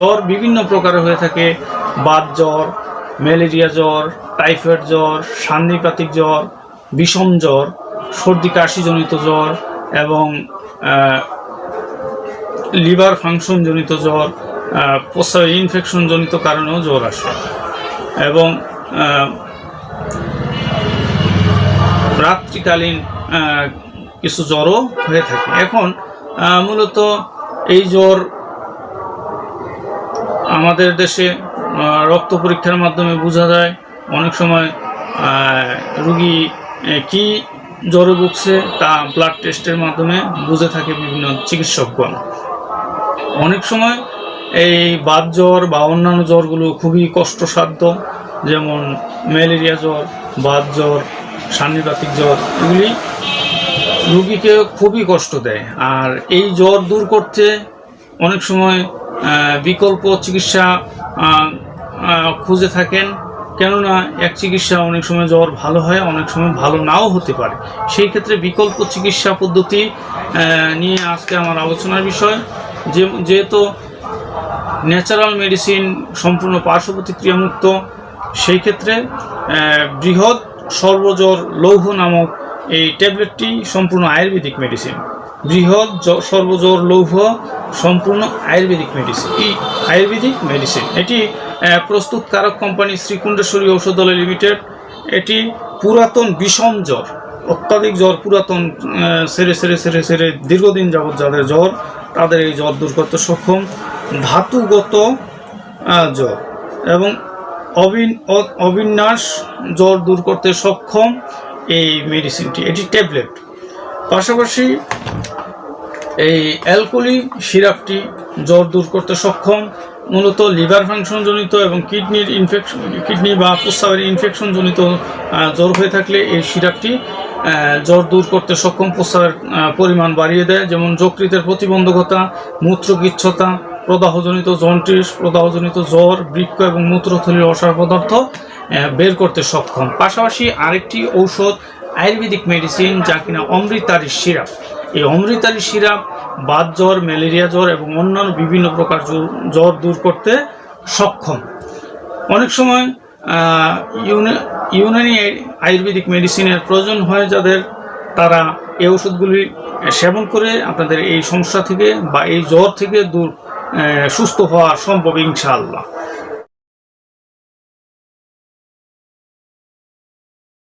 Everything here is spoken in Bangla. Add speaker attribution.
Speaker 1: জ্বর বিভিন্ন প্রকারের হয়ে থাকে। বাত জ্বর, ম্যালেরিয়া জ্বর, টাইফয়েড জ্বর, সান্নিপাতিক জ্বর, বিষম জ্বর, সর্দি কাশিজনিত জ্বর এবং লিভার ফাংশনজনিত জ্বর, প্রস্রাবের ইনফেকশনজনিত কারণেও জ্বর আসে এবং রাত্রিকালীন কিছু জ্বরও হয়ে থাকে। এখন মূলত এই জ্বর আমাদের দেশে রক্ত পরীক্ষার মাধ্যমে বোঝা যায়। অনেক সময় রুগী কি জ্বরে ভুগছে তা ব্লাড টেস্টের মাধ্যমে বুঝে থাকে বিভিন্ন চিকিৎসকগণ। অনেক সময় এই বাত জ্বর বা অন্যান্য জ্বরগুলো খুবই কষ্টসাধ্য, যেমন ম্যালেরিয়া জ্বর, বাত জ্বর, সান্নিপাতিক জ্বর, এগুলি রুগীকে খুবই কষ্ট দেয়। আর এই জ্বর দূর করতে অনেক সময় বিকল্প চিকিৎসা খুঁজে থাকেন, কেননা এক চিকিৎসা অনেক সময় জ্বর ভালো হয়, অনেক সময় ভালো নাও হতে পারে। সেই ক্ষেত্রে বিকল্প চিকিৎসা পদ্ধতি নিয়ে আজকে আমার আলোচনার বিষয়। যেহেতু ন্যাচারাল মেডিসিন সম্পূর্ণ পার্শ্ব প্রতিক্রিয়ামুক্ত, সেই ক্ষেত্রে বৃহৎ সর্বজ্বর লৌহ নামক এই ট্যাবলেটটি সম্পূর্ণ আয়ুর্বেদিক মেডিসিন। বৃহৎ সর্বজ্বর লৌহ সম্পূর্ণ আয়ুর্বেদিক মেডিসিন। এটি প্রস্তুতকারক কোম্পানি শ্রীকুণ্ডেশ্বরী ঔষধালয় লিমিটেড। এটি পুরাতন বিষম জ্বর, অত্যাধিক জ্বর, পুরাতন সেরে দীর্ঘদিন যাবৎ যাদের জ্বর, তাদের এই জ্বর দূর করতে সক্ষম। ধাতুগত জ্বর এবং অবিন্যাস জ্বর দূর করতে সক্ষম এই মেডিসিনটি। এটি ট্যাবলেট। পাশাপাশি এই অ্যালকোলি সিরাপটি জ্বর দূর করতে সক্ষম। মূলত লিভার ফাংশনজনিত এবং কিডনি বা প্রস্রাবের ইনফেকশনজনিত জ্বর হয়ে থাকলে এই সিরাপটি জ্বর দূর করতে সক্ষম, প্রস্রাবের পরিমাণ বাড়িয়ে দেয়। যেমন যকৃতের প্রতিবন্ধকতা, মূত্রগিচ্ছতা, প্রদাহজনিত জন্ডিস, প্রদাহজনিত জ্বর, বৃক্ক এবং মূত্রথলির অসার পদার্থ বের করতে সক্ষম। পাশাপাশি আরেকটি ঔষধ আয়ুর্বেদিক মেডিসিন, যা কিনা অমৃতারি সিরাপ। এই অমৃতারি সিরাপ বাত জ্বর, ম্যালেরিয়া জ্বর এবং অন্যান্য বিভিন্ন প্রকার জ্বর দূর করতে সক্ষম। অনেক সময় ইউনানি আয়ুর্বেদিক মেডিসিনের প্রয়োজন হয় যাদের, তারা এই ওষুধগুলি সেবন করে আপনাদের এই সমস্যা থেকে বা এই জ্বর থেকে সুস্থ হওয়া সম্ভব ইনশাআল্লাহ।